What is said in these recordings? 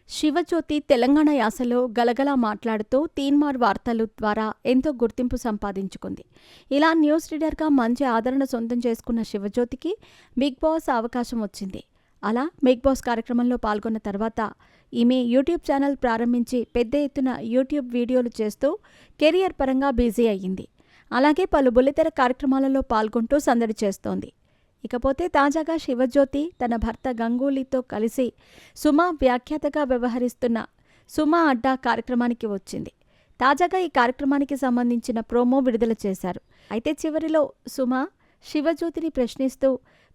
శివజ్యోతి తెలంగాణ యాసలో గలగలా మాట్లాడుతూ తీన్మార్ వార్తలు ద్వారా ఎంతో గుర్తింపు సంపాదించుకుంది. ఇలా న్యూస్ రీడర్గా మంచి ఆదరణ సొంతం చేసుకున్న శివజ్యోతికి బిగ్ బాస్ అవకాశం వచ్చింది. అలా బిగ్ బాస్ కార్యక్రమంలో పాల్గొన్న తర్వాత ఈమె యూట్యూబ్ ఛానల్ ప్రారంభించి పెద్ద ఎత్తున యూట్యూబ్ వీడియోలు చేస్తూ కెరియర్ పరంగా బిజీ అయ్యింది. అలాగే పలు బుల్లితెర కార్యక్రమాలలో పాల్గొంటూ సందడి చేస్తోంది. ఇకపోతే తాజాగా శివజ్యోతి తన భర్త గంగూలీతో కలిసి సుమ వ్యాఖ్యాతగా వ్యవహరిస్తున్న సుమ అడ్డా కార్యక్రమానికి వచ్చింది. తాజాగా ఈ కార్యక్రమానికి సంబంధించిన ప్రోమో విడుదల చేశారు. అయితే చివరిలో సుమ శివజ్యోతిని ప్రశ్నిస్తూ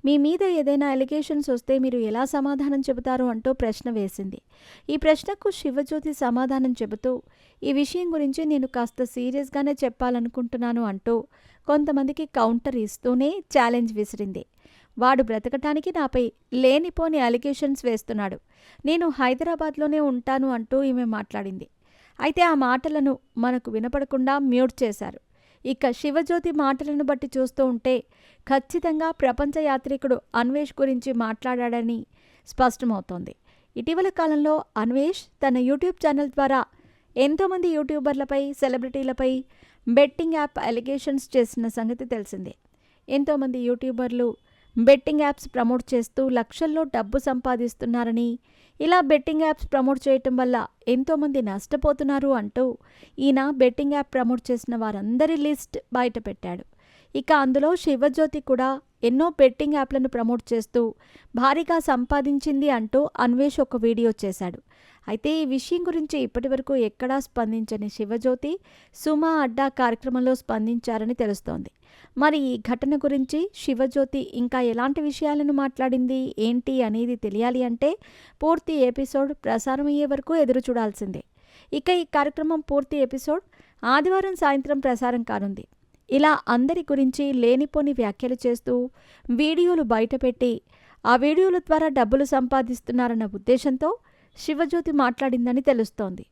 మీ మీద ఏదైనా అలిగేషన్స్ వస్తే మీరు ఎలా సమాధానం చెబుతారు అంటూ ప్రశ్న వేసింది. ఈ ప్రశ్నకు శివజ్యోతి సమాధానం చెబుతూ ఈ విషయం గురించి నేను కాస్త సీరియస్గానే చెప్పాలనుకుంటున్నాను అంటూ కొంతమందికి కౌంటర్ ఇస్తూనే ఛాలెంజ్ విసిరింది. వాడు బ్రతకటానికి నాపై లేనిపోని అలిగేషన్స్ వేస్తున్నాడు, నేను హైదరాబాద్లోనే ఉంటాను అంటూ ఈమె మాట్లాడింది. అయితే ఆ మాటలను మనకు వినపడకుండా మ్యూట్ చేశారు. ఇక శివజ్యోతి మాటలను బట్టి చూస్తూ ఉంటే ఖచ్చితంగా ప్రపంచ యాత్రికుడు అన్వేష్ గురించి మాట్లాడాడని స్పష్టమవుతోంది. ఇటీవల కాలంలో అన్వేష్ తన యూట్యూబ్ ఛానల్ ద్వారా ఎంతోమంది యూట్యూబర్లపై, సెలబ్రిటీలపై బెట్టింగ్ యాప్ అలిగేషన్స్ చేసిన సంగతి తెలిసిందే. ఎంతోమంది యూట్యూబర్లు బెట్టింగ్ యాప్స్ ప్రమోట్ చేస్తూ లక్షల్లో డబ్బు సంపాదిస్తున్నారని, ఇలా బెట్టింగ్ యాప్స్ ప్రమోట్ చేయటం వల్ల ఎంతోమంది నష్టపోతున్నారు అంటూ ఈయన బెట్టింగ్ యాప్ ప్రమోట్ చేసిన వారందరి లిస్ట్ బయటపెట్టాడు. ఇక అందులో శివజ్యోతి కూడా ఎన్నో బెట్టింగ్ యాప్లను ప్రమోట్ చేస్తూ భారీగా సంపాదించింది అంటూ అన్వేష్ ఒక వీడియో చేశాడు. అయితే ఈ విషయం గురించి ఇప్పటివరకు ఎక్కడా స్పందించని శివజ్యోతి సుమ అడ్డా కార్యక్రమంలో స్పందించారని తెలుస్తోంది. మరి ఈ ఘటన గురించి శివజ్యోతి ఇంకా ఎలాంటి విషయాలను మాట్లాడింది ఏంటి అనేది తెలియాలి అంటే పూర్తి ఎపిసోడ్ ప్రసారమయ్యే వరకు ఎదురు చూడాల్సిందే. ఇక ఈ కార్యక్రమం పూర్తి ఎపిసోడ్ ఆదివారం సాయంత్రం ప్రసారం కానుంది. ఇలా అందరి గురించి లేనిపోని వ్యాఖ్యలు చేస్తూ వీడియోలు బయటపెట్టి ఆ వీడియోల ద్వారా డబ్బులు సంపాదిస్తున్నారన్న ఉద్దేశంతో శివజ్యోతి మాట్లాడిందని తెలుస్తోంది.